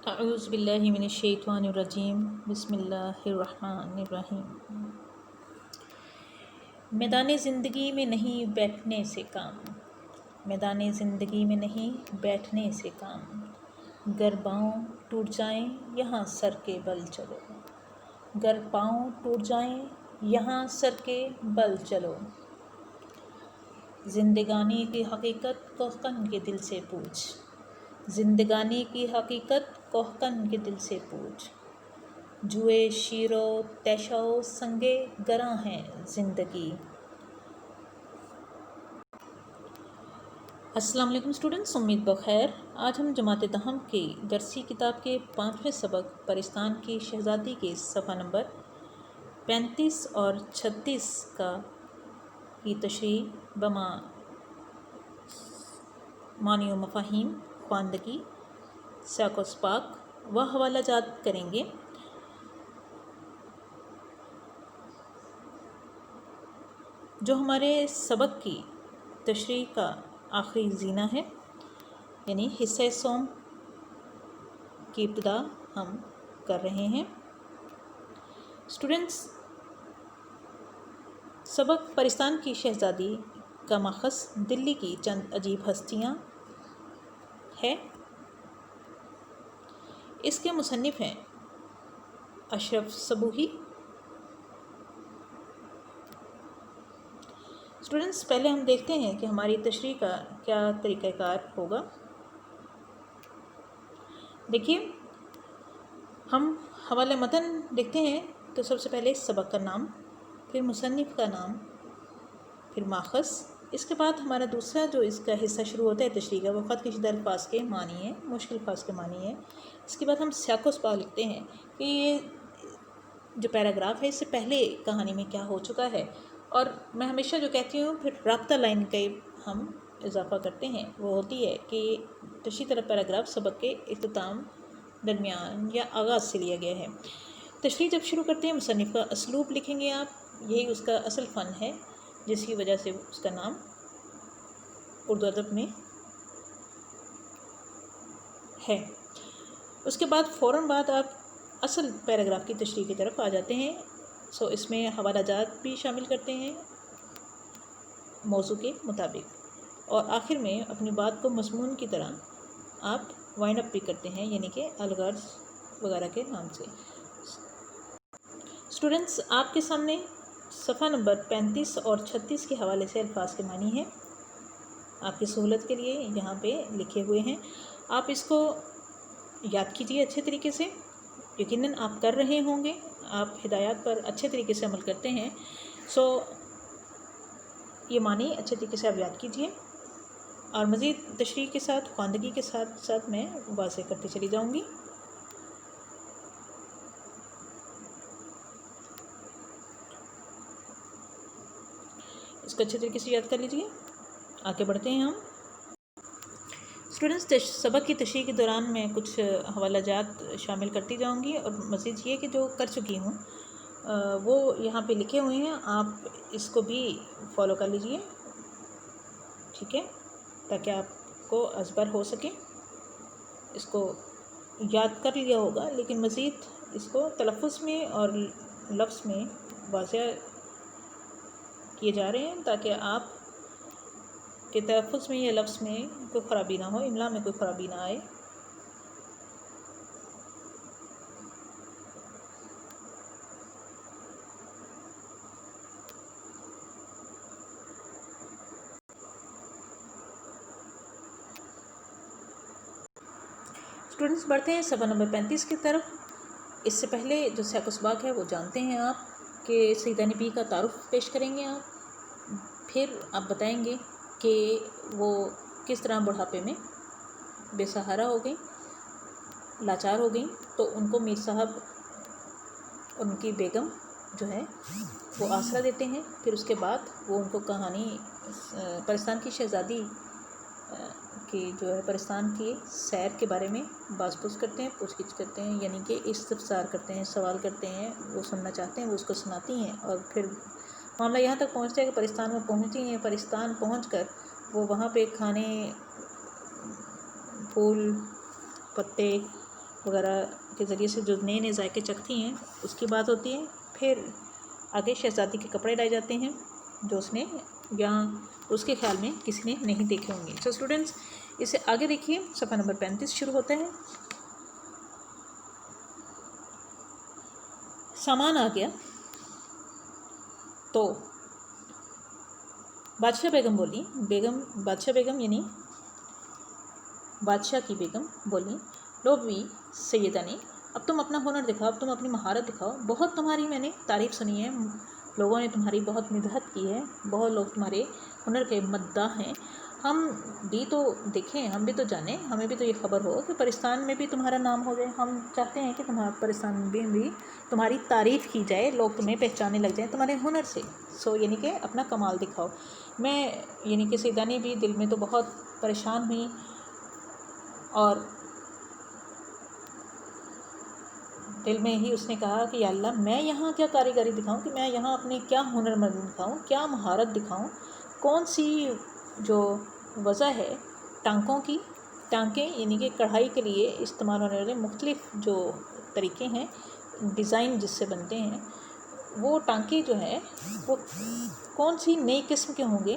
اعوذ باللہ من الشیطان الرجیم بسم اللہ الرحمن الرحیم۔ میدان زندگی میں نہیں بیٹھنے سے کام، میدان زندگی میں نہیں بیٹھنے سے کام، گر پاؤں ٹوٹ جائیں یہاں سر کے بل چلو، گر پاؤں ٹوٹ جائیں یہاں سر کے بل چلو، زندگانی کی حقیقت کوہکن کے دل سے پوچھ، زندگانی کی حقیقت کوہکن کے دل سے پوچھ، جوئے شیر و تیشہ و سنگے گراں ہے زندگی۔ السلام علیکم اسٹوڈنٹس، امید بخیر۔ آج ہم جماعت دہم کی درسی کتاب کے 5ویں سبق پرستان کی شہزادی کے صفحہ نمبر 35 اور 36 کی تشریح بما معنی و مفاہیم، خواندگی، سیاق و سباق و حوالہ جات کریں گے۔ جو ہمارے سبق کی تشریح کا آخری زینہ ہے، یعنی حصہ سوم کی ابتدا ہم کر رہے ہیں۔ اسٹوڈنٹس، سبق پرستان کی شہزادی کا ماخذ دلی کی چند عجیب ہستیاں ہے۔ اس کے مصنف ہیں اشرف صبوحی۔ اسٹوڈنٹس، پہلے ہم دیکھتے ہیں کہ ہماری تشریح کا کیا طریقہ کار ہوگا۔ دیکھیے، ہم حوالہ متن دیکھتے ہیں تو سب سے پہلے سبق کا نام، پھر مصنف کا نام، پھر ماخذ، اس کے بعد ہمارا دوسرا جو اس کا حصہ شروع ہوتا ہے تشریح کا، وہ خط کشیدہ الفاظ کے معنی ہے، مشکل الفاظ کے معنی ہے۔ اس کے بعد ہم سیاق و سباق لکھتے ہیں کہ یہ جو پیراگراف ہے اس سے پہلے کہانی میں کیا ہو چکا ہے، اور میں ہمیشہ جو کہتی ہوں پھر رابطہ لائن کے ہم اضافہ کرتے ہیں، وہ ہوتی ہے کہ تشریح طلب پیراگراف سبق کے اختتام، درمیان یا آغاز سے لیا گیا ہے۔ تشریح جب شروع کرتے ہیں مصنف کا اسلوب لکھیں گے آپ، یہی اس کا اصل فن ہے، جس کی وجہ سے اس کا نام اردو ادب میں ہے۔ اس کے بعد فوراً بعد آپ اصل پیراگراف کی تشریح کی طرف آ جاتے ہیں۔ اس میں حوالہ جات بھی شامل کرتے ہیں موضوع کے مطابق، اور آخر میں اپنی بات کو مضمون کی طرح آپ وائنڈ اپ بھی کرتے ہیں، یعنی کہ الغرض وغیرہ کے نام سے۔ اسٹوڈنٹس، آپ کے سامنے صفحہ نمبر 35 اور 36 کے حوالے سے الفاظ کے معنی ہیں، آپ کی سہولت کے لیے یہاں پہ لکھے ہوئے ہیں۔ آپ اس کو یاد کیجیے اچھے طریقے سے، یقیناً آپ کر رہے ہوں گے، آپ ہدایات پر اچھے طریقے سے عمل کرتے ہیں۔ یہ معنی اچھے طریقے سے آپ یاد کیجیے، اور مزید تشریح کے ساتھ، خواندگی کے ساتھ ساتھ میں واضح کرتی چلی جاؤں گی۔ اس کو اچھے طریقے سے یاد کر لیجیے۔ آگے بڑھتے ہیں ہم۔ اسٹوڈنٹس، سبق کی تشریح کے دوران میں کچھ حوالہ جات شامل کرتی جاؤں گی، اور مزید یہ کہ جو کر چکی ہوں وہ یہاں پہ لکھے ہوئے ہیں، آپ اس کو بھی فالو کر لیجیے، ٹھیک ہے، تاکہ آپ کو ازبر ہو سکے۔ اس کو یاد کر لیا ہوگا، لیکن مزید اس کو تلفظ میں اور لفظ میں واضح کیے جا رہے ہیں، تاکہ آپ کے تلفظ میں یا لفظ میں کوئی خرابی نہ ہو، املا میں کوئی خرابی نہ آئے۔ اسٹوڈنٹس، بڑھتے ہیں صفحہ نمبر 35 کی طرف۔ اس سے پہلے جو سیاق و سباق ہے وہ جانتے ہیں آپ، کہ سیدہ نبی کا تعارف پیش کریں گے آپ، پھر آپ بتائیں گے کہ وہ کس طرح بڑھاپے میں بے سہارا ہو گئیں، لاچار ہو گئیں، تو ان کو میر صاحب، ان کی بیگم جو ہے وہ آسرا دیتے ہیں۔ پھر اس کے بعد وہ ان کو کہانی پرستان کی شہزادی کی جو ہے پرستان کی سیر کے بارے میں باز پوچھ کرتے ہیں، پوچھ گچھ کرتے ہیں، یعنی کہ استفسار کرتے ہیں، سوال کرتے ہیں، وہ سننا چاہتے ہیں، وہ اس کو سناتی ہیں، اور پھر معاملہ یہاں تک پہنچتا ہے کہ پرستان میں پہنچتی ہیں۔ پرستان پہنچ کر وہ وہاں پہ کھانے، پھول، پتے وغیرہ کے ذریعے سے جو نئے نئے ذائقے چکھتی ہیں اس کی بات ہوتی ہے. پھر آگے شہزادی کے کپڑے لائے جاتے ہیں جو اس نے یہاں اس کے خیال میں کسی نے نہیں دیکھے ہوں گے. سو اسٹوڈنٹس اسے آگے دیکھیے، صفحہ نمبر 35 شروع ہوتا ہے. سامان آ گیا تو بادشاہ بیگم بولی، بادشاہ بیگم یعنی بادشاہ کی بیگم بولی، لو بھی سیدہ نے، اب تم اپنا ہنر دکھاؤ، اب تم اپنی مہارت دکھاؤ. بہت تمہاری میں نے تعریف سنی ہے، لوگوں نے تمہاری بہت مدحت کی ہے، بہت لوگ تمہارے ہنر کے مداح ہیں. ہم بھی تو دیکھیں، ہم بھی تو جانیں، ہمیں بھی تو یہ خبر ہو کہ پرستان میں بھی تمہارا نام ہو جائے. ہم چاہتے ہیں کہ تمہارا پرستان میں بھی تمہاری تعریف کی جائے، لوگ تمہیں پہچاننے لگ جائیں تمہارے ہنر سے. سو یعنی کہ اپنا کمال دکھاؤ. میں یعنی کہ سیدانی بھی دل میں تو بہت پریشان ہوئی اور دل میں ہی اس نے کہا کہ یا اللہ، میں یہاں کیا کاریگری دکھاؤں، کہ میں یہاں اپنی کیا ہنر مند دکھاؤں، کیا مہارت دکھاؤں. کون سی جو وجہ ہے ٹانکوں کی، ٹانکیں یعنی کہ کڑھائی کے لیے استعمال ہونے والے مختلف جو طریقے ہیں، ڈیزائن جس سے بنتے ہیں، وہ ٹانکے جو ہیں وہ کون سی نئی قسم کے ہوں گے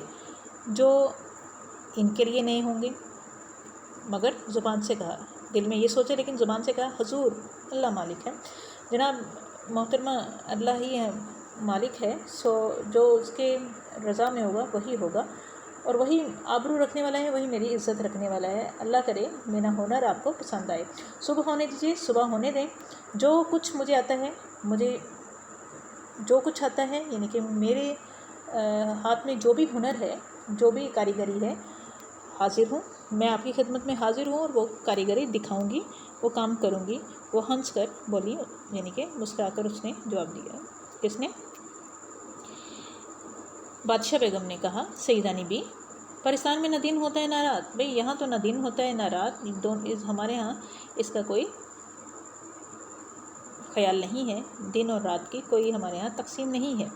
جو ان کے لیے نئے ہوں گے. مگر زبان سے کہا، دل میں یہ سوچا لیکن زبان سے کہا حضور اللہ مالک ہے. جناب محترمہ، اللہ ہی ہے مالک ہے. سو جو اس کے رضا میں ہوگا وہی ہوگا، اور وہی آبرو رکھنے والا ہے، وہی میری عزت رکھنے والا ہے. اللہ کرے میرا ہنر آپ کو پسند آئے. صبح ہونے دیجیے، صبح ہونے دیں. جو کچھ مجھے آتا ہے، مجھے جو کچھ آتا ہے یعنی کہ میرے ہاتھ میں جو بھی ہنر ہے، جو بھی کاریگری ہے، حاضر ہوں. میں آپ کی خدمت میں حاضر ہوں اور وہ کاریگری دکھاؤں گی، وہ کام کروں گی. وہ ہنس کر بولی، یعنی کہ مسکرا کر اس نے جواب دیا. کس نے؟ بادشاہ بیگم نے کہا سیدانی بھی، پرستان میں نہ دن ہوتا ہے نہ رات. بھئی یہاں تو نہ دن ہوتا ہے نہ رات، ہمارے ہاں اس کا کوئی خیال نہیں ہے. دن اور رات کی کوئی ہمارے ہاں تقسیم نہیں ہے.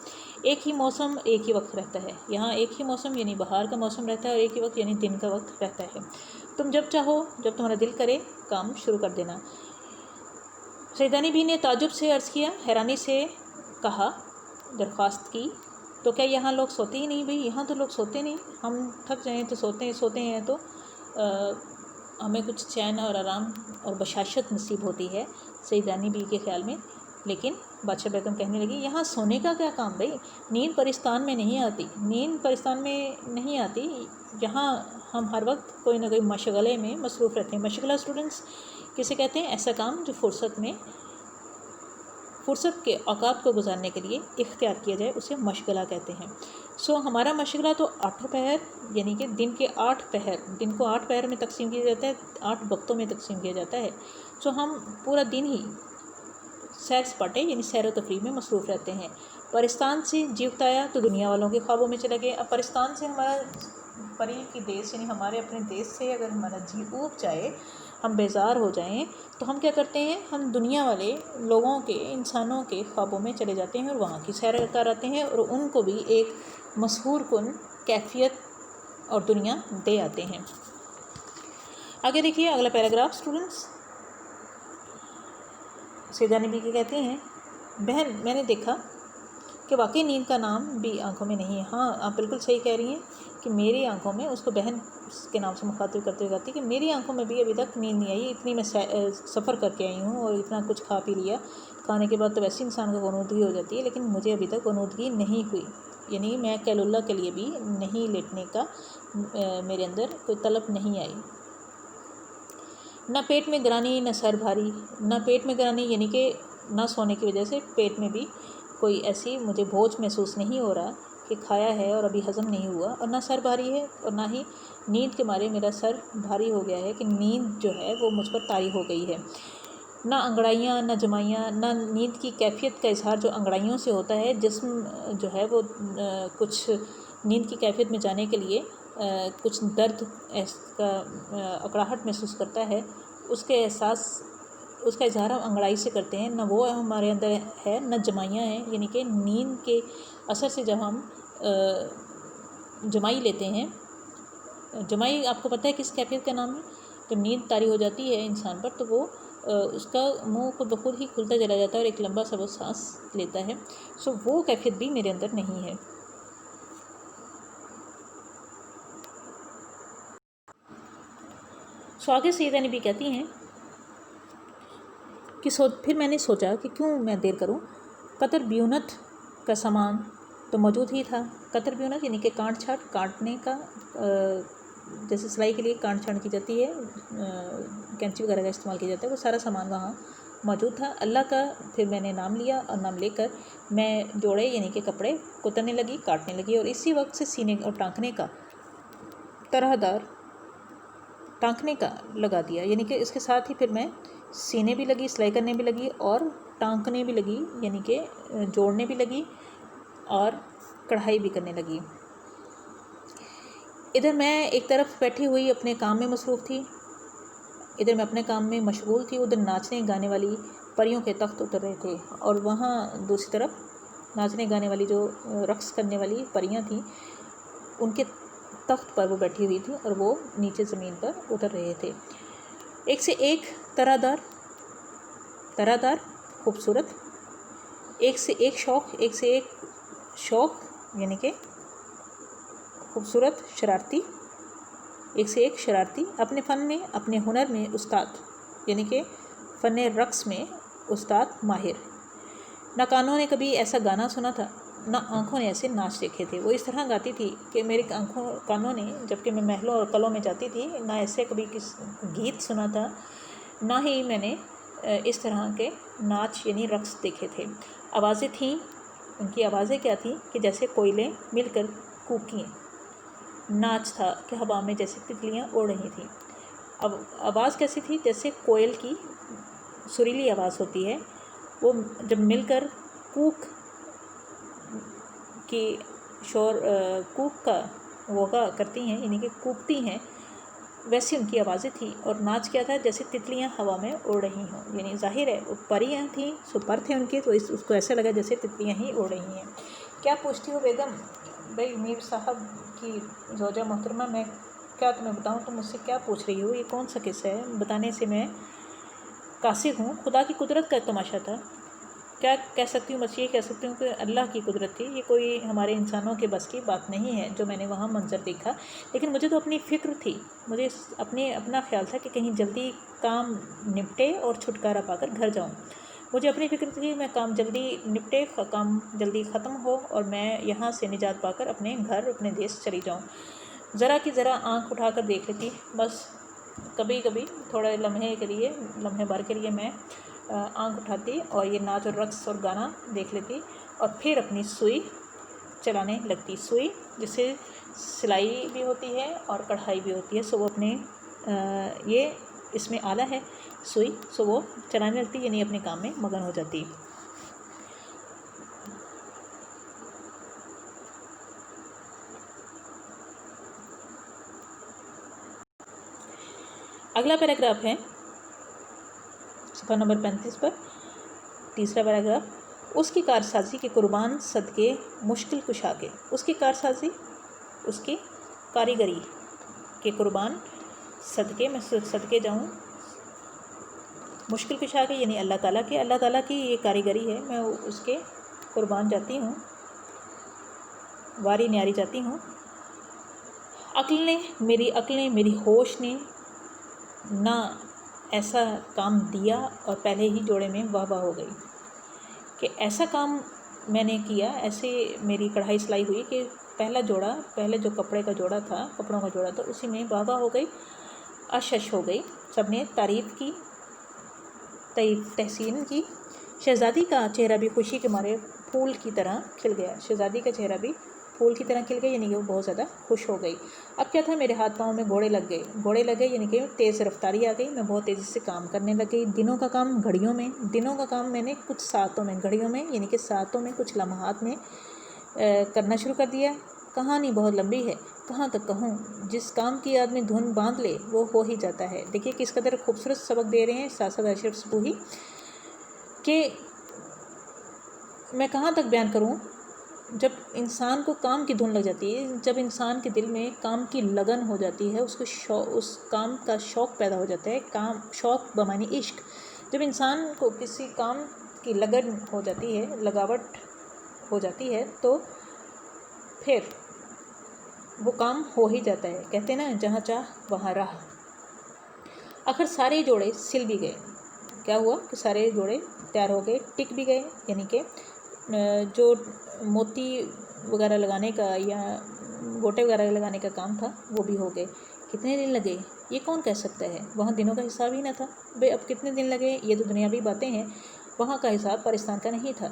ایک ہی موسم ایک ہی وقت رہتا ہے. یہاں ایک ہی موسم یعنی بہار کا موسم رہتا ہے، اور ایک ہی وقت یعنی دن کا وقت رہتا ہے. تم جب چاہو، جب تمہارا دل کرے، کام شروع کر دینا. سیدانی بھی نے تعجب سے عرض کیا، حیرانی سے کہا، درخواست کی، تو کیا یہاں لوگ سوتے ہی نہیں؟ بھئی یہاں تو لوگ سوتے نہیں. ہم تھک جائیں تو سوتے ہیں تو ہمیں کچھ چین اور آرام اور بشاشت نصیب ہوتی ہے سیدانی بی کے خیال میں. لیکن بادشاہ بیگم کہنے لگی، یہاں سونے کا کیا کام بھئی؟ نیند پرستان میں نہیں آتی، نیند پرستان میں نہیں آتی. یہاں ہم ہر وقت کوئی نہ کوئی مشغلے میں مصروف رہتے ہیں. مشغلہ اسٹوڈنٹس کسے کہتے ہیں؟ ایسا کام جو فرصت کے اوقات کو گزارنے کے لیے اختیار کیا جائے، اسے مشغلہ کہتے ہیں. سو ہمارا مشغلہ تو 8 پہر یعنی کہ دن کے 8 پہر، دن کو 8 پہر میں تقسیم کیا جاتا ہے، 8 وقتوں میں تقسیم کیا جاتا ہے. سو ہم پورا دن ہی سیر سپاٹے یعنی سیر و تفریح میں مصروف رہتے ہیں. پرستان سے جی اکتایا تو دنیا والوں کے خوابوں میں چلے گئے. اب پرستان سے ہمارا پری کی دیش یعنی ہمارے اپنے دیش سے اگر ہمارا جی اوب جائے، ہم بیزار ہو جائیں، تو ہم کیا کرتے ہیں؟ ہم دنیا والے لوگوں کے، انسانوں کے خوابوں میں چلے جاتے ہیں اور وہاں کی سیر کر آتے ہیں، اور ان کو بھی ایک مسحور کن کیفیت اور دنیا دے آتے ہیں. آگے دیکھیے اگلا پیراگراف اسٹوڈنٹس. سیدانی بی کے کہتے ہیں، بہن میں نے دیکھا کہ واقعی نیند کا نام بھی آنکھوں میں نہیں ہے. ہاں آپ بالکل صحیح کہہ رہی ہیں کہ میری آنکھوں میں، اس کو بہن کے نام سے مخاطب کرتے ہوئے کہتی کہ میری آنکھوں میں بھی ابھی تک نیند نہیں آئی. اتنی میں سفر کر کے آئی ہوں اور اتنا کچھ کھا پی لیا. کھانے کے بعد تو ویسے انسان کو غنودگی ہو جاتی ہے، لیکن مجھے ابھی تک غنودگی نہیں ہوئی. یعنی میں کیلولہ کے لیے بھی نہیں لیٹنے کا میرے اندر کوئی طلب نہیں آئی. نہ پیٹ میں گرانی، نہ سر بھاری. نہ پیٹ میں گرانی یعنی کہ نہ سونے کی وجہ سے پیٹ میں بھی کوئی ایسی مجھے بوجھ محسوس نہیں ہو رہا کہ کھایا ہے اور ابھی ہضم نہیں ہوا. اور نہ سر بھاری ہے، اور نہ ہی نیند کے مارے میرا سر بھاری ہو گیا ہے کہ نیند جو ہے وہ مجھ پر طاری ہو گئی ہے. نہ انگڑائیاں، نہ جمائیاں. نہ نیند کی کیفیت کا اظہار جو انگڑائیوں سے ہوتا ہے. جسم جو ہے وہ کچھ نیند کی کیفیت میں جانے کے لیے کچھ درد کا اکڑاہٹ محسوس کرتا ہے، اس کے احساس، اس کا اظہار ہم انگڑائی سے کرتے ہیں. نہ وہ ہمارے اندر ہے، نہ جمائیاں ہیں. یعنی کہ نیند کے اثر سے جب ہم جمائی لیتے ہیں، جمائی آپ کو پتہ ہے کس کیفیت کا نام ہے؟ تو نیند طاری ہو جاتی ہے انسان پر، تو وہ اس کا منہ خود بخود ہی کھلتا چلا جاتا ہے اور ایک لمبا سا وہ سانس لیتا ہے. سو وہ کیفیت بھی میرے اندر نہیں ہے. سو آگے سیدہ نبی کہتی ہیں کہ پھر میں نے سوچا کہ کیوں میں دیر کروں. قطر بیونت کا سامان تو موجود ہی تھا. قطر بیونت یعنی کہ کانٹ چھانٹ کاٹنے کا، جیسے سلائی کے لیے کانٹ چھانٹ کی جاتی ہے، کینچی وغیرہ کا استعمال کیا جاتا ہے، وہ سارا سامان وہاں موجود تھا. اللہ کا پھر میں نے نام لیا اور نام لے کر میں جوڑے یعنی کہ کپڑے کترنے لگی، کاٹنے لگی، اور اسی وقت سے سینے اور ٹانکنے کا طرح دار ٹانکنے کا لگا دیا. یعنی کہ اس کے ساتھ ہی پھر میں سینے بھی لگی، سلائی کرنے بھی لگی اور ٹانکنے بھی لگی، یعنی کہ جوڑنے بھی لگی اور کڑھائی بھی کرنے لگی. ادھر میں ایک طرف بیٹھی ہوئی اپنے کام میں مصروف تھی، ادھر میں اپنے کام میں مشغول تھی. ادھر ناچنے گانے والی پریوں کے تخت اتر رہے تھے اور وہاں دوسری طرف ناچنے گانے والی جو رقص کرنے والی پریاں تھیں ان کے تخت پر وہ بیٹھی ہوئی تھی اور وہ نیچے زمین پر اتر رہے تھے. ایک سے ایک طرح دار خوبصورت، ایک سے ایک شوق یعنی کہ خوبصورت، شرارتی، ایک سے ایک شرارتی، اپنے فن میں، اپنے ہنر میں استاد، یعنی کہ فن رقص میں استاد ماہر. نہ کانوں نے کبھی ایسا گانا سنا تھا، نہ آنکھوں نے ایسے ناچ دیکھے تھے. وہ اس طرح گاتی تھی کہ میرے کانوں نے، جب کہ میں محلوں اور قلعوں میں جاتی تھی، نہ ایسے کبھی گیت سنا تھا، نہ ہی میں نے اس طرح کے ناچ یعنی رقص دیکھے تھے. آوازیں تھیں، ان کی آوازیں کیا تھیں کہ جیسے کوئلیں مل کر کوکیں. ناچ تھا کہ ہوا میں جیسے تتلیاں اڑ رہی تھیں. اب آواز کیسی تھی؟ جیسے کوئل کی سریلی آواز ہوتی ہے، وہ جب مل کر کوک کی کوک کا وغا کرتی ہیں یعنی کہ کوکتی ہیں، ویسی ان کی آوازیں تھیں. اور ناچ کیا تھا؟ جیسے تتلیاں ہوا میں اڑ رہی ہوں. یعنی ظاہر ہے وہ پریاں تھیں، سو پر تھے ان کے، تو اس کو ایسا لگا جیسے تتلیاں ہی اڑ رہی ہیں. کیا پوچھتی ہو بیگم؟ بھائی میر صاحب کی زوجہ محترمہ، میں کیا تمہیں بتاؤں؟ تم مجھ سے کیا پوچھ رہی ہو؟ یہ کون سا قصہ ہے؟ بتانے سے میں قاصر ہوں. خدا کی قدرت کا تماشا تھا. کیا کہہ سکتی ہوں؟ بس یہ کہہ سکتی ہوں کہ اللہ کی قدرت تھی. یہ کوئی ہمارے انسانوں کے بس کی بات نہیں ہے جو میں نے وہاں منظر دیکھا. لیکن مجھے تو اپنی فکر تھی، مجھے اپنا خیال تھا کہ کہیں جلدی کام نپٹے اور چھٹکارا پا کر گھر جاؤں. مجھے اپنی فکر تھی میں کام جلدی نپٹے، کام جلدی ختم ہو اور میں یہاں سے نجات پا کر اپنے گھر، اپنے دیش چلی جاؤں. ذرا کی ذرا آنکھ اٹھا کر دیکھ لیتی، بس کبھی کبھی تھوڑے لمحے بھر کے لیے میں آنکھ اٹھاتی اور یہ ناچ اور رقص اور گانا دیکھ لیتی اور پھر اپنی سوئی چلانے لگتی. سوئی جس سے سلائی بھی ہوتی ہے اور کڑھائی بھی ہوتی ہے، سو وہ اپنے یہ اس میں آلہ ہے سوئی، سو وہ چلانے لگتی، یعنی اپنے کام میں مگن ہو جاتی. اگلا پیراگراف ہے صفحہ نمبر 35 پر، تیسرا پیراگراف. اس کی کارسازی کے قربان صدقے مشکل کشا کے. اس کی کارسازی، اس کی کاریگری کے قربان صدقے، میں صدقے جاؤں مشکل کشا کے، یعنی اللہ تعالیٰ کی یہ کاریگری ہے، میں اس کے قربان جاتی ہوں، واری نیاری جاتی ہوں. میری عقل نے، میری ہوش نے نہ ایسا کام دیا اور پہلے ہی جوڑے میں واہ واہ ہو گئی کہ ایسا کام میں نے کیا، ایسے میری کڑھائی سلائی ہوئی کہ پہلے جو کپڑے کا جوڑا تھا، کپڑوں کا جوڑا تھا، اسی میں واہ واہ ہو گئی، اشش ہو گئی. سب نے تعریف کی، تحسین کی. شہزادی کا چہرہ بھی خوشی کے مارے پھول کی طرح کھل گیا. شہزادی کا چہرہ بھی پھول کی طرح کھل گیا، یعنی کہ وہ بہت زیادہ خوش ہو گئی. اب کیا تھا؟ میرے ہاتھ پاؤں میں گھوڑے لگ گئے، یعنی کہ تیز رفتاری آ گئی. میں بہت تیزی سے کام کرنے لگ گئی. دنوں کا کام گھڑیوں میں، دنوں کا کام میں نے کچھ ساعتوں میں، گھڑیوں میں یعنی کہ ساعتوں میں، کچھ لمحات میں کرنا شروع کر دیا. کہانی بہت لمبی ہے، کہاں تک کہوں؟ جس کام کی آدمی دھن باندھ لے وہ ہو ہی جاتا ہے. دیکھیے کس قدر خوبصورت سبق دے رہے ہیں ساسد اشرف سپوہی کہ میں کہاں تک بیان کروں. جب انسان کو کام کی دھن لگ جاتی ہے، جب انسان کے دل میں کام کی لگن ہو جاتی ہے، اس کو اس کام کا شوق پیدا ہو جاتا ہے. شوق بمعنی عشق. جب انسان کو کسی کام کی لگن ہو جاتی ہے، لگاوٹ ہو جاتی ہے، تو پھر وہ کام ہو ہی جاتا ہے. کہتے ہیں نا، جہاں چاہ وہاں راہ. آخر سارے جوڑے سل بھی گئے. کیا ہوا کہ سارے جوڑے تیار ہو گئے، ٹک بھی گئے. یعنی کہ جو موتی وغیرہ لگانے کا یا گوٹے وغیرہ لگانے کا کام تھا وہ بھی ہو گئے. کتنے دن لگے یہ کون کہہ سکتا ہے، وہاں دنوں کا حساب ہی نہ تھا. بھئی اب کتنے دن لگے یہ تو دنیاوی باتیں ہیں، وہاں کا حساب پاکستان کا نہیں تھا.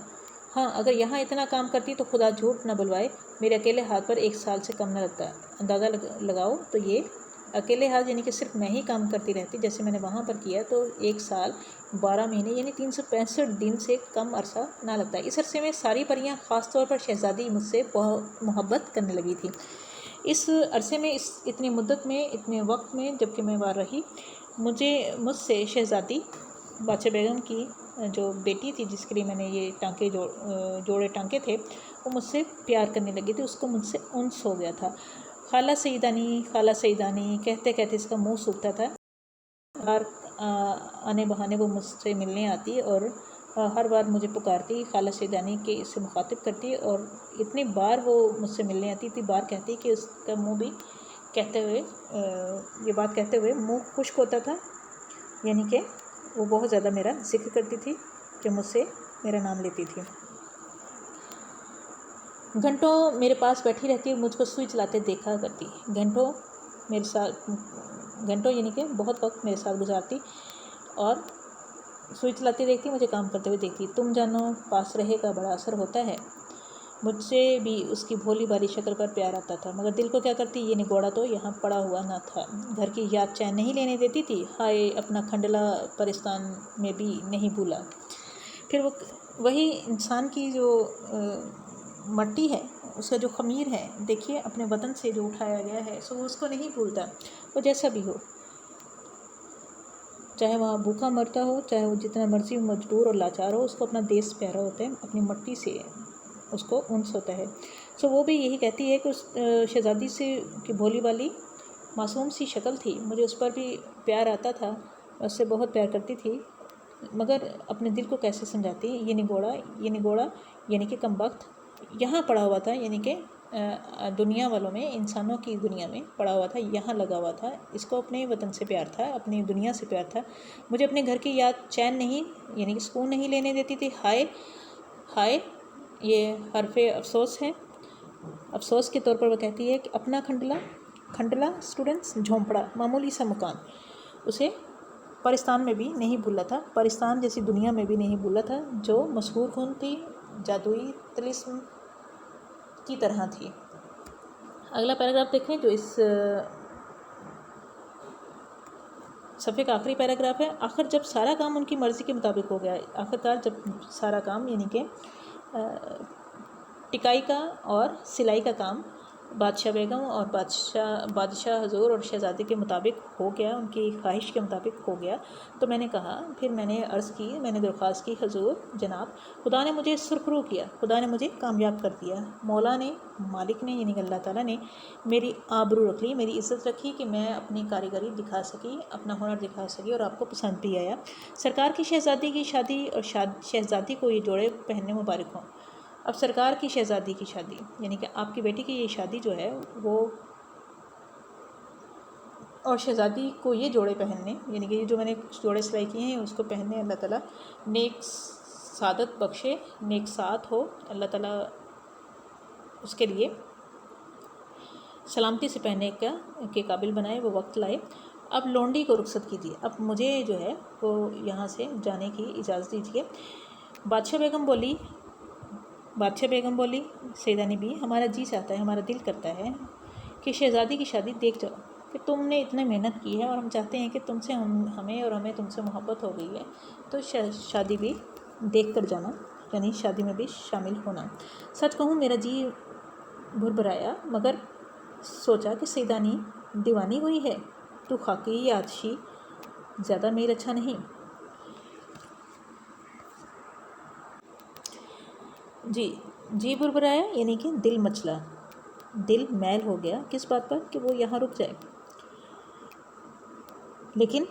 ہاں، اگر یہاں اتنا کام کرتی تو خدا جھوٹ نہ بلوائے میرے اکیلے ہاتھ پر 1 سال سے کم نہ لگتا. اندازہ لگاؤ تو یہ اکیلے ہاتھ، یعنی کہ صرف میں ہی کام کرتی رہتی جیسے میں نے وہاں پر کیا، تو 1 سال 12 مہینے یعنی 365 دن سے کم عرصہ نہ لگتا. اس عرصے میں ساری پریاں، خاص طور پر شہزادی، مجھ سے محبت کرنے لگی تھی. اس عرصے میں، اس اتنی مدت میں، اتنے وقت میں جب کہ میں وہاں رہی، مجھ سے شہزادی بادشاہ بیگم کی جو بیٹی تھی، جس کے لیے میں نے یہ ٹانکے جوڑے ٹانکے تھے، وہ مجھ سے پیار کرنے لگی تھی. اس کو مجھ سے انس ہو گیا تھا. خالہ سیدانی، خالہ سیدانی کہتے کہتے اس کا منہ سوکھتا تھا. ہر آنے بہانے وہ مجھ سے ملنے آتی اور ہر بار مجھے پکارتی، خالہ سیدانی کے اس سے مخاطب کرتی، اور اتنی بار وہ مجھ سے ملنے آتی، اتنی بار کہتی کہ اس کا منہ بھی کہتے ہوئے، یہ بات کہتے ہوئے منہ خشک ہوتا تھا. یعنی کہ وہ بہت زیادہ میرا ذکر کرتی تھی کہ مجھ سے میرا نام لیتی تھی. گھنٹوں میرے پاس بیٹھی رہتی اور مجھ کو سوئی چلاتے دیکھا کرتی. گھنٹوں میرے ساتھ، گھنٹوں یعنی کہ بہت وقت میرے ساتھ گزارتی اور سوئی چلاتی دیکھتی، مجھے کام کرتے ہوئے دیکھتی. تم جانو پاس رہے کا بڑا اثر ہوتا ہے. مجھ سے بھی اس کی بھولی بھالی شکل پر پیار آتا تھا، مگر دل کو کیا کرتی، یہ نگوڑا تو یہاں پڑا ہوا نہ تھا. گھر کی یاد چین نہیں لینے دیتی تھی. ہائے، اپنا کھنڈلا پرستان میں بھی نہیں بھولا. پھر وہی انسان کی جو مٹی ہے، اس کا جو خمیر ہے، دیکھیے اپنے وطن سے جو اٹھایا گیا ہے، سو اس کو نہیں بھولتا. وہ جیسا بھی ہو، چاہے وہاں بھوکا مرتا ہو، چاہے وہ جتنا مرضی مجبور اور لاچار ہو، اس کو اپنا دیس پیارا ہوتا ہے، اپنی مٹی سے اس کو انس ہوتا ہے. سو وہ بھی یہی کہتی ہے کہ اس شہزادی سے کہ بھولی والی معصوم سی شکل تھی، مجھے اس پر بھی پیار آتا تھا، اس سے بہت پیار کرتی تھی، مگر اپنے دل کو کیسے سمجھاتی. یہ نگوڑا یعنی کہ کم بخت یہاں پڑا ہوا تھا، یعنی کہ دنیا والوں میں، انسانوں کی دنیا میں پڑا ہوا تھا، یہاں لگا ہوا تھا. اس کو اپنے وطن سے پیار تھا، اپنی دنیا سے پیار تھا. مجھے اپنے گھر کی یاد چین نہیں، یعنی کہ سکون نہیں لینے دیتی تھی. ہائے ہائے، یہ حرف افسوس ہے. افسوس کے طور پر وہ کہتی ہے کہ اپنا کھنڈلا اسٹوڈنٹس جھونپڑا، معمولی سا مکان، اسے پاکستان میں بھی نہیں بھولا تھا، پاکستان جیسی دنیا میں بھی نہیں بھولا تھا، جو مسحور کن تھی، جادوئی طلسم کی طرح تھی. اگلا پیراگراف دیکھیں جو اس صفحے کا آخری پیراگراف ہے. آخر جب سارا کام ان کی مرضی کے مطابق ہو گیا، آخرکار جب سارا کام، یعنی کہ ٹکائی کا اور سلائی کا کام بادشاہ بیگم اور بادشاہ حضور اور شہزادی کے مطابق ہو گیا، ان کی خواہش کے مطابق ہو گیا، تو میں نے کہا، پھر میں نے عرض کی، میں نے درخواست کی، حضور جناب، خدا نے مجھے سرخرو کیا، خدا نے مجھے کامیاب کر دیا. مولا نے، مالک نے، یعنی کہ اللہ تعالیٰ نے میری آبرو رکھ لی، میری عزت رکھی کہ میں اپنی کاریگری دکھا سکی، اپنا ہنر دکھا سکی، اور آپ کو پسند بھی آیا. سرکار کی شہزادی کی شادی اور شہزادی کو یہ جوڑے پہننے مبارک ہوں. اب سرکار کی شہزادی کی شادی، یعنی کہ آپ کی بیٹی کی یہ شادی جو ہے وہ، اور شہزادی کو یہ جوڑے پہننے، یعنی کہ یہ جو میں نے جوڑے سلائی کیے ہیں اس کو پہننے، اللہ تعالیٰ نیک سعادت بخشے، نیک سعادت ہو، اللہ تعالیٰ اس کے لیے سلامتی سے پہننے کے قابل بنائے، وہ وقت لائے. اب لونڈی کو رخصت کیجیے، اب مجھے جو ہے وہ یہاں سے جانے کی اجازت دیجیے. بادشاہ بیگم بولی، سیدانی بھی، ہمارا جی چاہتا ہے، ہمارا دل کرتا ہے کہ شہزادی کی شادی دیکھ جاؤ، کہ تم نے اتنا محنت کی ہے اور ہم چاہتے ہیں کہ تم سے ہمیں اور ہمیں تم سے محبت ہو گئی ہے، تو شادی بھی دیکھ کر جانا، یعنی شادی میں بھی شامل ہونا. سچ کہوں میرا جی بھربھرایا، مگر سوچا کہ سیدانی دیوانی ہوئی ہے، تو خاکی آتشی زیادہ میل اچھا نہیں. جی بھربھرایا یعنی کہ دل مچلا، دل میل ہو گیا، کس بات پر، کہ وہ یہاں رک جائے. لیکن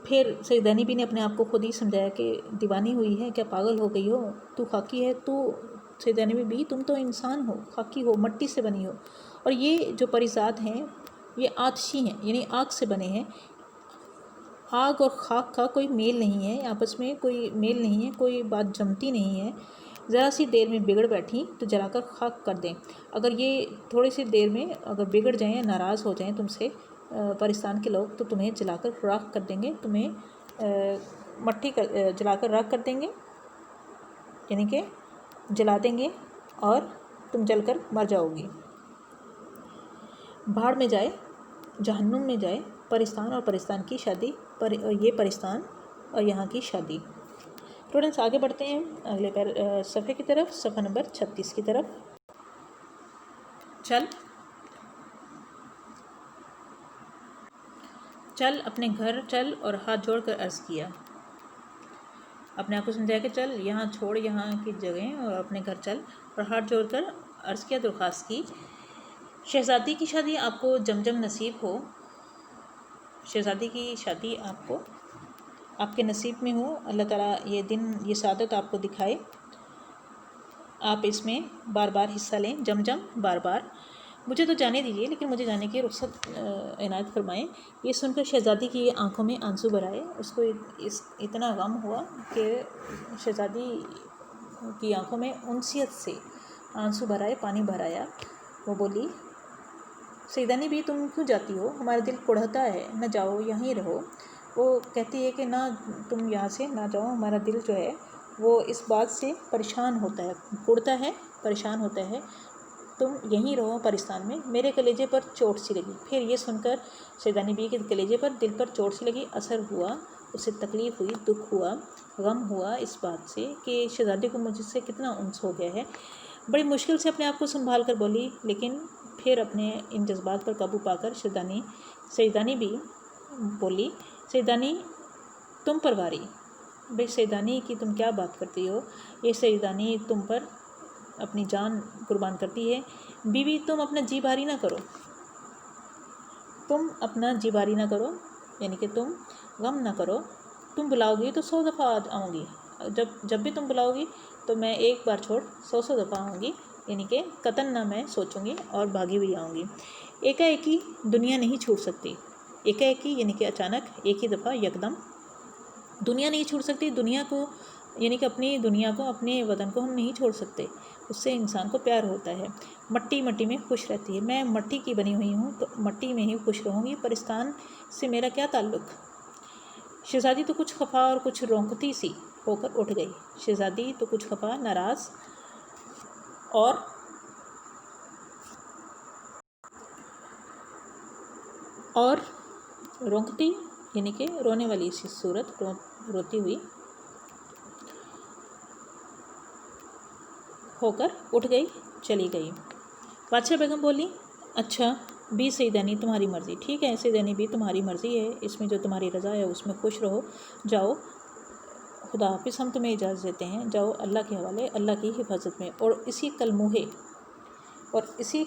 پھر سیدانی بی نے اپنے آپ کو خود ہی سمجھایا کہ دیوانی ہوئی ہے کیا، پاگل ہو گئی ہو، تو خاکی ہے، تو سیدانی بی تم تو انسان ہو، خاکی ہو، مٹی سے بنی ہو، اور یہ جو پریزاد ہیں یہ آتشی ہیں، یعنی آگ سے بنے ہیں۔ آگ اور خاک کا کوئی میل نہیں ہے، آپس میں کوئی میل نہیں ہے، کوئی بات جمتی نہیں ہے۔ ذرا سی دیر میں بگڑ بیٹھی تو جلا کر خاک کر دیں۔ اگر یہ تھوڑی سی دیر میں اگر بگڑ جائیں یا ناراض ہو جائیں تم سے پاکستان کے لوگ، تو تمہیں جلا کر راکھ کر دیں گے، تمہیں مٹی جلا کر راکھ کر دیں گے، یعنی کہ جلا دیں گے اور تم جل کر مر جاؤ گی۔ بھاڑ میں جائے، جہنم میں جائے، پاکستان اور پاکستان کی شادی، یہ پاکستان اور یہاں کی شادی۔ اسٹوڈنٹس آگے بڑھتے ہیں اگلے صفحے کی طرف، صفحہ نمبر 36 کی طرف۔ چل اپنے گھر چل اور ہاتھ جوڑ کر عرض کیا، اپنے آپ کو سمجھایا کہ چل یہاں چھوڑ یہاں کی جگہیں اور اپنے گھر چل، اور ہاتھ جوڑ کر عرض کیا، درخواست کی، شہزادی کی شادی آپ کو جمجم نصیب ہو، شہزادی کی شادی آپ کو آپ کے نصیب میں ہو، اللہ تعالیٰ یہ دن یہ سعادت آپ کو دکھائے، آپ اس میں بار بار حصہ لیں، جمجم بار بار۔ مجھے تو جانے دیجیے لیکن مجھے جانے کی رخصت عنایت فرمائیں۔ یہ سن کر شہزادی کی آنکھوں میں آنسو بھر آئے، اس کو اتنا غم ہوا کہ شہزادی کی آنکھوں میں انسیت سے آنسو بھر آئے، پانی بھر آیا۔ وہ بولی، سیدانی بھی تم کیوں جاتی ہو، ہمارا دل کڑھتا ہے، نہ جاؤ یہیں رہو۔ وہ کہتی ہے کہ نہ تم یہاں سے نہ جاؤ، ہمارا دل جو ہے وہ اس بات سے پریشان ہوتا ہے، کڑھتا ہے، پریشان ہوتا ہے، تم یہیں رہو پاکستان میں، میرے کلیجے پر چوٹ سی لگی۔ پھر یہ سن کر سیدانی بی کے کلیجے پر دل پر چوٹ سی لگی، اثر ہوا، اسے تکلیف ہوئی، دکھ ہوا، غم ہوا اس بات سے کہ شہزادی کو مجھ سے کتنا انس ہو گیا ہے۔ بڑی مشکل سے اپنے آپ کو سنبھال کر بولی، لیکن پھر اپنے ان جذبات پر قابو پا کر سیدانی بھی بولی، سیدانی تم پر واری، بھئی سیدانی کی تم کیا بات کرتی ہو، یہ سیدانی تم پر اپنی جان قربان کرتی ہے۔ بیوی تم اپنا جی بھاری نہ کرو، تم اپنا جی بھاری نہ کرو، یعنی کہ تم غم نہ کرو، تم بلاؤ گی تو 100 دفعہ آؤں گی، جب بھی تم بلاؤ گی تو میں ایک بار چھوڑ 100 دفعہ آؤں گی، یعنی کہ قطعاً نہ میں سوچوں گی اور بھاگی ہوئی آؤں گی۔ ایکا ایکی دنیا نہیں چھوٹ سکتی، ایکا ایکی یعنی کہ اچانک، ایک ہی دفعہ یکدم دنیا نہیں چھوڑ سکتی، دنیا کو یعنی کہ اپنی دنیا کو، اپنے وطن کو ہم نہیں چھوڑ سکتے، اس سے انسان کو پیار ہوتا ہے۔ مٹی مٹی میں خوش رہتی ہے، میں مٹی کی بنی ہوئی ہوں تو مٹی میں ہی خوش رہوں گی، پاکستان سے میرا کیا تعلق۔ شہزادی تو کچھ خفا اور کچھ رونقتی سی ہو کر اٹھ گئی، شہزادی تو کچھ خفا، ناراض اور رونقتی یعنی کہ رونے والی سی صورت، روتی ہوئی ہو کر اٹھ گئی، چلی گئی۔ بادشاہ بیگم بولی، اچھا بی سیدانی تمہاری مرضی، ٹھیک ہے سیدانی بی تمہاری مرضی ہے، اس میں جو تمہاری رضا ہے اس میں خوش رہو، جاؤ خدا حافظ، ہم تمہیں اجازت دیتے ہیں، جاؤ اللہ کے حوالے، اللہ کی حفاظت میں۔ اور اسی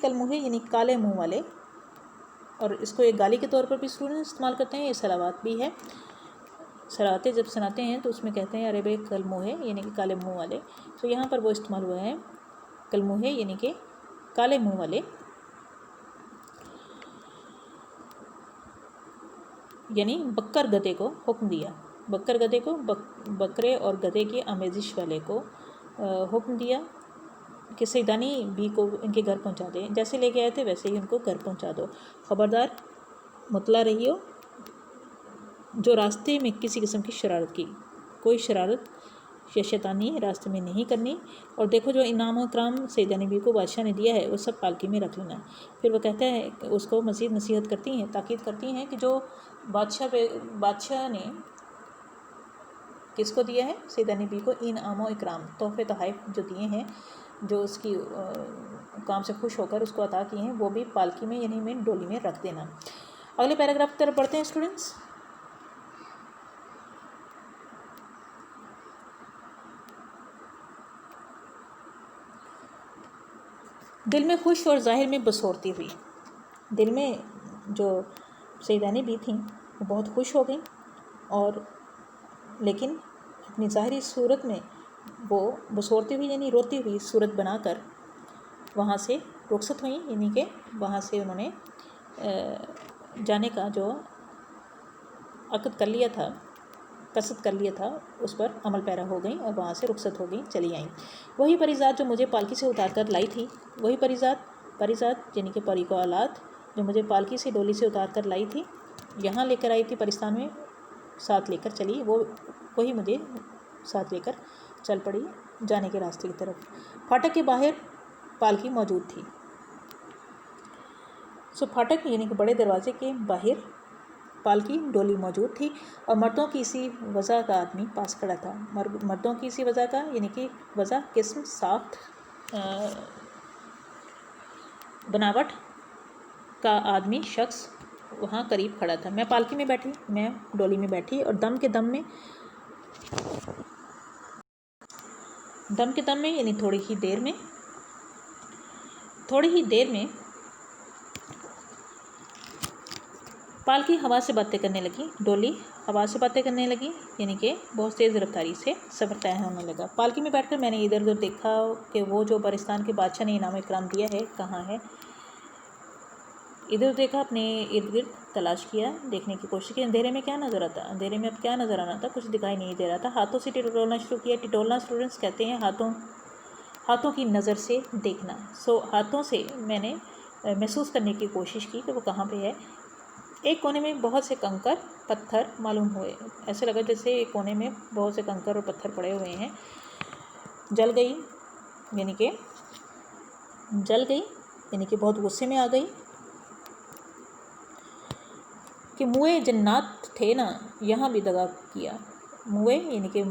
کلموہے یعنی کالے منہ والے، اور اس کو ایک گالی کے طور پر بھی اسٹوڈنٹ استعمال کرتے ہیں، یہ صلوات بھی ہے، صلواتیں جب سناتے ہیں تو اس میں کہتے ہیں ارے بے کلموہے یعنی کہ کالے منہ والے، تو یہاں پر وہ استعمال ہوا ہے کلموہے یعنی کہ کالے منہ والے، یعنی بکر گدھے کو حکم دیا، بکر گدھے کو، بکرے اور گدھے کی آمیزش والے کو حکم دیا کہ سیدانی بی کو ان کے گھر پہنچا دیں، جیسے لے کے آئے تھے ویسے ہی ان کو گھر پہنچا دو، خبردار مطلع رہی ہو، جو راستے میں کسی قسم کی شرارت کی، کوئی شرارت یا شیطانی راستے میں نہیں کرنی، اور دیکھو جو انعام و اکرام سیدانی بی کو بادشاہ نے دیا ہے وہ سب پالکی میں رکھ لینا۔ پھر وہ کہتا ہے کہ اس کو مزید نصیحت کرتی ہیں، تاکید کرتی ہیں کہ جو بادشاہ نے کس کو دیا ہے، سیدانی بی کو انعام و اکرام، تحفے تحائف جو دیے ہیں، جو اس کی کام سے خوش ہو کر اس کو عطا کیے ہیں، وہ بھی پالکی میں یعنی میں ڈولی میں رکھ دینا۔ اگلے پیراگراف کی طرف پڑھتے ہیں اسٹوڈنٹس۔ دل میں خوش اور ظاہر میں بسورتی ہوئی، دل میں جو سیدانی بی تھیں وہ بہت خوش ہو گئیں اور لیکن اپنی ظاہری صورت میں وہ بسورتی ہوئی یعنی روتی ہوئی صورت بنا کر وہاں سے رخصت ہوئیں، یعنی کہ وہاں سے انہوں نے جانے کا جو عقد کر لیا تھا، قصد کر لیا تھا، اس پر عمل پیرا ہو گئیں اور وہاں سے رخصت ہو گئیں، چلی آئیں۔ وہی پری ذات جو مجھے پالکی سے اتار کر لائی تھی، وہی پری ذات یعنی کہ پری کو اولاد جو مجھے پالکی سے ڈولی سے اتار کر لائی تھی، یہاں لے کر آئی تھی پرستان میں، ساتھ لے کر چلی، وہی مجھے ساتھ لے کر چل پڑی جانے کے راستے کی طرف۔ پھاٹک کے باہر پالکی موجود تھی۔ پھاٹک یعنی کہ بڑے دروازے کے باہر پالکی ڈولی موجود تھی اور مردوں کی سی وضع کا آدمی پاس کھڑا تھا۔ مردوں کی سی وضع کا یعنی کہ وضع قسم ساخت بناوٹ کا آدمی شخص وہاں قریب کھڑا تھا۔ میں پالکی میں بیٹھی، میں ڈولی میں بیٹھی اور دم کے دم میں یعنی تھوڑی ہی دیر میں پالکی ہوا سے باتیں کرنے لگی، ڈولی ہوا سے باتیں کرنے لگی، یعنی کہ بہت تیز رفتاری سے سفر طے ہونے لگا۔ پالکی میں بیٹھ کر میں نے ادھر ادھر دیکھا کہ وہ جو پرستان کے بادشاہ نے انعام اکرام دیا ہے کہاں ہے۔ ادھر دیکھا، اپنے ارد گرد تلاش کیا، دیکھنے کی کوشش کی، اندھیرے میں کیا نظر آتا، اندھیرے میں اب کیا نظر آنا تھا، کچھ دکھائی نہیں دے رہا تھا۔ ہاتھوں سے ٹٹولنا شروع کیا۔ ٹٹولنا اسٹوڈنٹس کہتے ہیں ہاتھوں کی نظر سے دیکھنا۔ ہاتھوں سے میں نے محسوس کرنے کی کوشش کی کہ وہ کہاں پہ ہے۔ ایک کونے میں بہت سے کنکر پتھر معلوم ہوئے، ایسے لگا جیسے ایک کونے میں بہت سے کنکر اور پتھر پڑے ہوئے ہیں۔ جل گئی یعنی کہ بہت غصے میں آ گئی کہ موئے جنات تھے نا، یہاں بھی دغا کیا۔ موئے یعنی کہ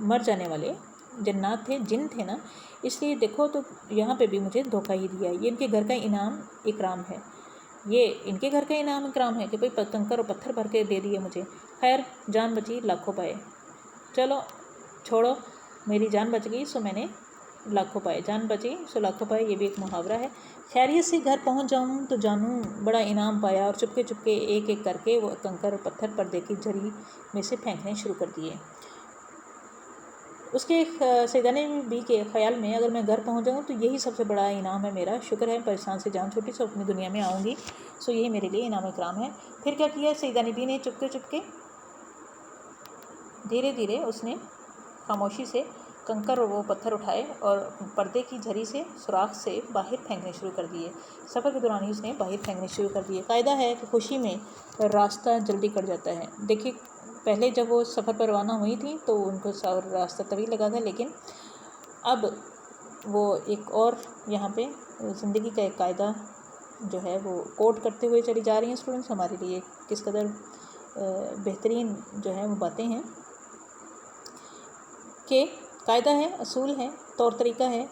مر جانے والے، جنات تھے، جن تھے نا، اس لیے دیکھو تو یہاں پہ بھی مجھے دھوکہ ہی دیا۔ یہ ان کے گھر کا انعام اکرام ہے، کہ بھئی کنکر اور پتھر بھر کے دے دیے مجھے۔ خیر جان بچی لاکھوں پائے، چلو چھوڑو، میری جان بچ گئی سو میں نے لاکھوں پائے، جان بچی سو لاکھوں پائے، یہ بھی ایک محاورہ ہے۔ خیریت سے گھر پہنچ جاؤں تو جانوں بڑا انعام پایا، اور چپکے ایک ایک کر کے وہ کنکر اور پتھر پردے کی جھری میں سے پھینکنے شروع کر دیے۔ اس کے سیدانی بی کے خیال میں اگر میں گھر پہنچ جاؤں تو یہی سب سے بڑا انعام ہے میرا، شکر ہے پریشان سے جان چھوٹی، سو اپنی دنیا میں آؤں گی، سو یہی میرے لیے انعام اکرام ہے۔ پھر کیا کیا سیدانی بی نے؟ چپکے دھیرے دھیرے اس نے خاموشی سے کنکر اور وہ پتھر اٹھائے اور پردے کی جھری سے سوراخ سے باہر پھینکنے شروع کر دیے۔ سفر کے دوران ہی اس نے باہر پھینکنے شروع کر دیے۔ قاعدہ ہے کہ خوشی میں راستہ جلدی کٹ جاتا ہے۔ دیکھیے پہلے جب وہ سفر پر روانہ ہوئی تھیں تو ان کو راستہ طویل لگا تھا، لیکن اب وہ ایک اور یہاں پہ زندگی کا ایک قاعدہ جو ہے وہ کوٹ کرتے ہوئے چلی جا رہی ہیں اسٹوڈنٹس، ہمارے لیے کس قدر بہترین جو ہے وہ باتیں ہیں کہ قاعدہ ہے، اصول ہے، طور طریقہ ہے،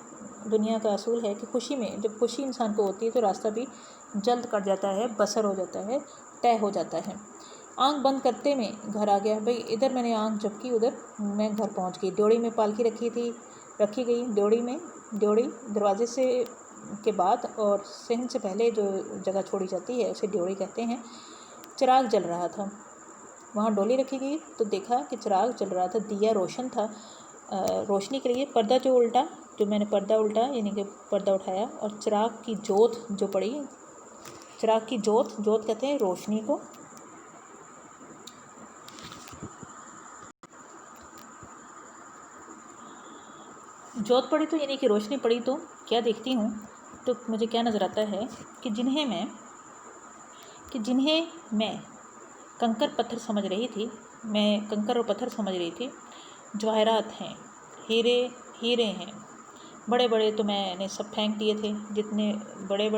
دنیا کا اصول ہے کہ خوشی میں جب خوشی انسان کو ہوتی ہے تو راستہ بھی جلد کٹ جاتا ہے، بسر ہو جاتا ہے، طے ہو جاتا ہے۔ آنکھ بند کرتے میں گھر آ گیا، بھئی ادھر میں نے آنکھ جھپکی، ادھر میں گھر پہنچ گئی۔ ڈیوڑی میں پالکی رکھی گئی، ڈیوڑی دروازے سے کے بعد اور صحن سے پہلے جو جگہ چھوڑی جاتی ہے اسے ڈیوڑی کہتے ہیں۔ چراغ جل رہا تھا، وہاں ڈولی رکھی گئی تو دیکھا کہ چراغ جل رہا تھا، دیا روشن تھا۔ روشنی کے لیے میں نے پردہ الٹا یعنی کہ پردہ اٹھایا اور چراغ کی جوت جو پڑی، چراغ کی جوت کہتے ہیں روشنی کو، جوت پڑی تو یعنی کہ روشنی پڑی تو کیا دیکھتی ہوں تو مجھے کیا نظر آتا ہے کہ جنہیں میں کنکر پتھر سمجھ رہی تھی، جواہرات ہیں، ہیرے ہیں، بڑے بڑے تو میں نے سب پھینک دیے تھے، جتنے بڑے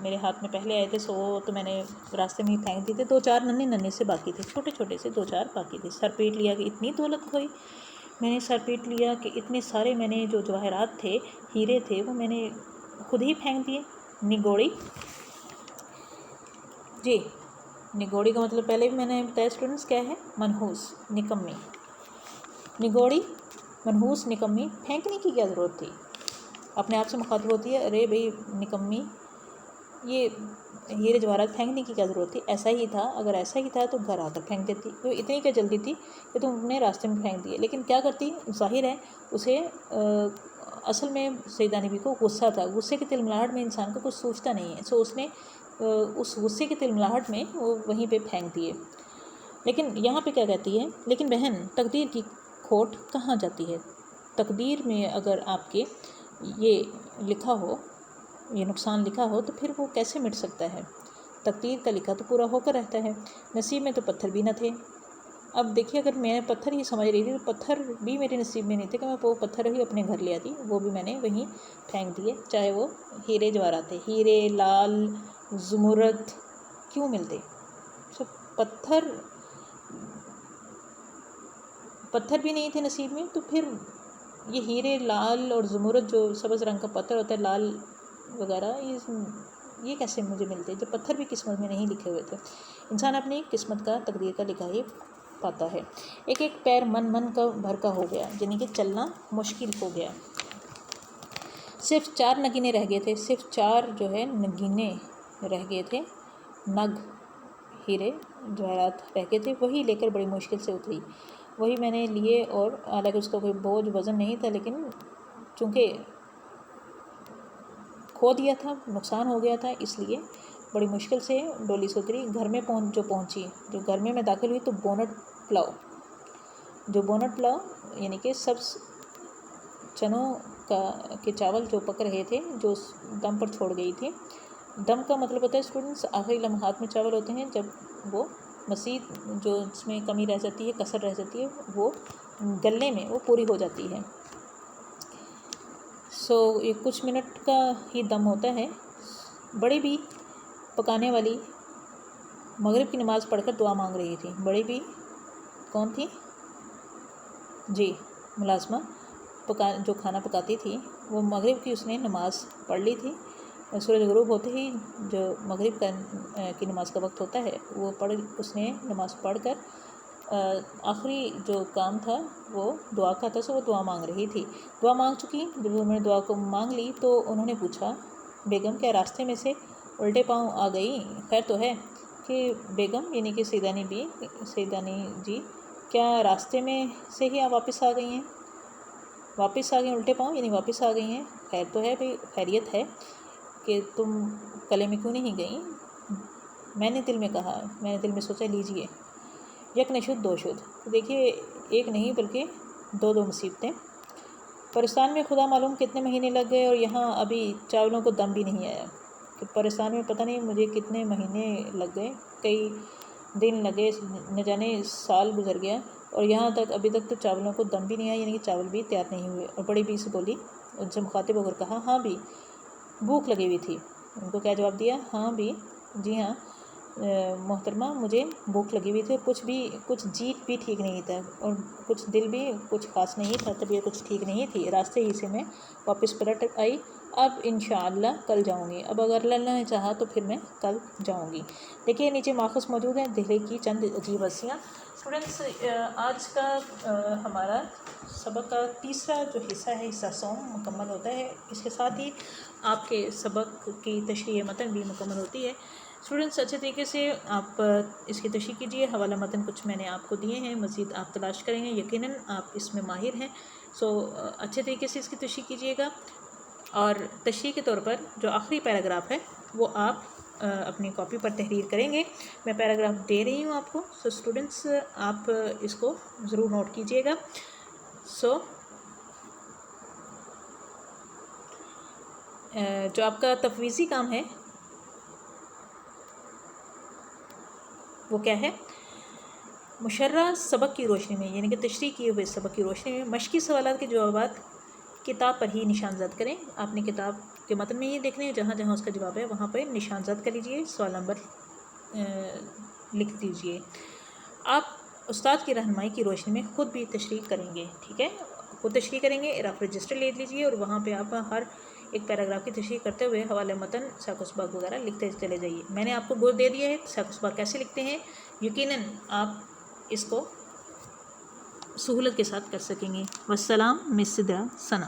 میرے ہاتھ میں پہلے آئے تھے سو وہ تو میں نے راستے میں ہی پھینک دیے تھے، 2-4 ننھے سے باقی تھے، چھوٹے سے 2-4 باقی تھے۔ سر پیٹ لیا کہ اتنی دولت کھوئی، میں نے سر پیٹ لیا کہ اتنے سارے میں نے جو جواہرات تھے، ہیرے تھے، وہ میں نے خود ہی پھینک دیے۔ نگوڑی کا مطلب پہلے بھی میں نے بتایا اسٹوڈنٹس کیا ہے، منحوس، نکمی۔ نگوڑی منحوس، نکمی، پھینکنے کی کیا ضرورت تھی؟ اپنے آپ سے مخاطب ہوتی ہے، ارے بھئی نکمی، یہ ہیرے جواہرات پھینکنے کی کیا ضرورت تھی، ایسا ہی تھا، اگر ایسا ہی تھا تو گھر آ کر پھینک دیتی، تو اتنی کیا جلدی تھی کہ تم نے راستے میں پھینک دیے۔ لیکن کیا کرتی، ظاہر ہے اسے اصل میں سیدہ نبی کو غصہ تھا، غصے کی تلملاہٹ میں انسان کو کچھ سوچتا نہیں ہے، سو اس نے اس غصے کی تلملاہٹ میں وہ وہیں پہ پھینک دیے۔ لیکن یہاں پہ کیا کہتی ہے، لیکن بہن تقدیر کی کھوٹ کہاں جاتی ہے؟ تقدیر میں اگر آپ کے یہ لکھا ہو، یہ نقصان لکھا ہو، تو پھر وہ کیسے مٹ سکتا ہے؟ تقدیر کا لکھا تو پورا ہو کر رہتا ہے۔ نصیب میں تو پتھر بھی نہ تھے۔ اب دیکھیے، اگر میں پتھر ہی سمجھ رہی تھی تو پتھر بھی میرے نصیب میں نہیں تھے کہ میں وہ پتھر ہی اپنے گھر لے آتی، وہ بھی میں نے وہیں پھینک دیے، چاہے وہ ہیرے جواہرات تھے، ہیرے، لال، زمرد کیوں ملتے؟ سب پتھر بھی نہیں تھے نصیب میں، تو پھر یہ ہیرے، لال اور زمرد جو سبز رنگ کا پتھر ہوتا ہے، لال وغیرہ، یہ کیسے مجھے ملتے جب پتھر بھی قسمت میں نہیں لکھے ہوئے تھے؟ انسان اپنی قسمت کا، تقدیر کا لکھا ہی پاتا ہے۔ ایک ایک پیر من کا بھر کا ہو گیا، یعنی کہ چلنا مشکل ہو گیا۔ صرف 4 نگینے رہ گئے تھے، صرف 4 جو ہے نگینے رہ گئے تھے، نگ ہیرے جواہرات رہ گئے تھے، وہی لے کر بڑی مشکل سے اتری، وہی میں نے لیے، اور حالانکہ اس کا کوئی بوجھ وزن نہیں تھا، لیکن چونکہ کھو دیا تھا، نقصان ہو گیا تھا، اس لیے بڑی مشکل سے ڈولی سے اتری۔ گھر میں پہنچی، جو گھر میں داخل ہوئی تو بونٹ پلاؤ یعنی کہ سبز چنوں کے چاول جو پک رہے تھے، جو دم پر چھوڑ گئی تھی۔ دم کا مطلب ہوتا ہے اسٹوڈنٹس، آخری لمحات میں چاول ہوتے ہیں، جب وہ مزید جو اس میں کمی رہ جاتی ہے، کسر رہ جاتی ہے، وہ گلنے میں وہ پوری ہو جاتی ہے۔ یہ کچھ منٹ کا ہی دم ہوتا ہے۔ بڑی بھی پکانے والی مغرب کی نماز پڑھ کر دعا مانگ رہی تھی۔ بڑی بھی کون تھی؟ جی، ملازمہ جو کھانا پکاتی تھی، وہ مغرب کی اس نے نماز پڑھ لی تھی۔ سورج غروب ہوتے ہی جو مغرب کی نماز کا وقت ہوتا ہے، وہ اس نے نماز پڑھ کر آخری جو کام تھا وہ دعا کا تھا، سو وہ دعا مانگ رہی تھی۔ دعا مانگ چکی، جب انہوں نے دعا کو مانگ لی تو انہوں نے پوچھا، بیگم کیا راستے میں سے الٹے پاؤں آ گئی؟ خیر تو ہے؟ کہ بیگم یعنی کہ سیدانی جی، کیا راستے میں سے ہی آپ واپس آ گئی ہیں؟ واپس آ گئی الٹے پاؤں، یعنی واپس آ گئی ہیں، خیر تو ہے بھئی، خیریت ہے کہ تم قلعے میں کیوں نہیں گئیں؟ میں نے دل میں سوچا، لیجئے، یک نشد دو شد۔ دیکھیے، ایک نہیں بلکہ 2 مصیبتیں۔ پرستان میں خدا معلوم کتنے مہینے لگ گئے، اور یہاں ابھی چاولوں کو دم بھی نہیں آیا۔ کہ پرستان میں پتہ نہیں مجھے کتنے مہینے لگ گئے، کئی دن لگے، نہ جانے سال گزر گیا، اور یہاں تک ابھی تک تو چاولوں کو دم بھی نہیں آیا، یعنی کہ چاول بھی تیار نہیں ہوئے۔ اور بڑی بی سے بولی، ان سے مخاطب ہو کر کہا، ہاں بھی بھوک لگی ہوئی تھی۔ ان کو کیا جواب دیا؟ ہاں بھی، جی ہاں محترمہ، مجھے بھوک لگی ہوئی تھی، اور کچھ جیت بھی ٹھیک نہیں تھا، اور کچھ دل بھی کچھ خاص نہیں تھا، طبیعت کچھ ٹھیک نہیں تھی۔ راستے ہی سے میں واپس پلٹ آئی، اب انشاءاللہ کل جاؤں گی، اب اگر اللہ نے چاہا تو پھر میں کل جاؤں گی۔ دیکھیے نیچے ماخذ موجود ہیں، دہلی کی چند عجیب ہستیاں۔ اسٹوڈنٹس، آج کا ہمارا سبق کا تیسرا جو حصہ ہے، حصہ سوم مکمل ہوتا ہے۔ اس کے ساتھ ہی آپ کے سبق کی تشریح متن بھی مکمل ہوتی ہے۔ اسٹوڈنٹس، اچھے طریقے سے آپ اس کی تشریح کیجیے، حوالہ متن کچھ میں نے آپ کو دیے ہیں، مزید آپ تلاش کریں گے، یقیناً آپ اس میں ماہر ہیں، سو اچھے طریقے سے اس کی تشریح کیجیے گا۔ اور تشریح کے طور پر جو آخری پیراگراف ہے وہ آپ اپنی کاپی پر تحریر کریں گے۔ میں پیراگراف دے رہی ہوں آپ کو، سو اسٹوڈنٹس آپ اس کو ضرور نوٹ کیجیے گا۔ جو آپ کا تفویضی کام ہے وہ کیا ہے؟ مشرہ سبق کی روشنی میں، یعنی کہ تشریح کیے ہوئے سبق کی روشنی میں مشقی سوالات کے جوابات کتاب پر ہی نشان زد کریں۔ آپ نے کتاب کے متن میں یہ دیکھنے ہیں، جہاں جہاں اس کا جواب ہے وہاں پہ نشان زد کر لیجئے، سوال نمبر لکھ دیجئے۔ آپ استاد کی رہنمائی کی روشنی میں خود بھی تشریح کریں گے، ٹھیک ہے؟ خود تشریح کریں گے، رف رجسٹر لے لیجئے، اور وہاں پہ آپ ہر ایک پیراگراف کی تشریح کرتے ہوئے حوالہ متن، سیاق و سباق وغیرہ لکھتے چلے جائیے۔ میں نے آپ کو گول دے دیا ہے، سیاق و سباق کیسے لکھتے ہیں، یقیناً آپ اس کو سہولت کے ساتھ کر سکیں گے۔ والسلام، مس سدرا ثنا۔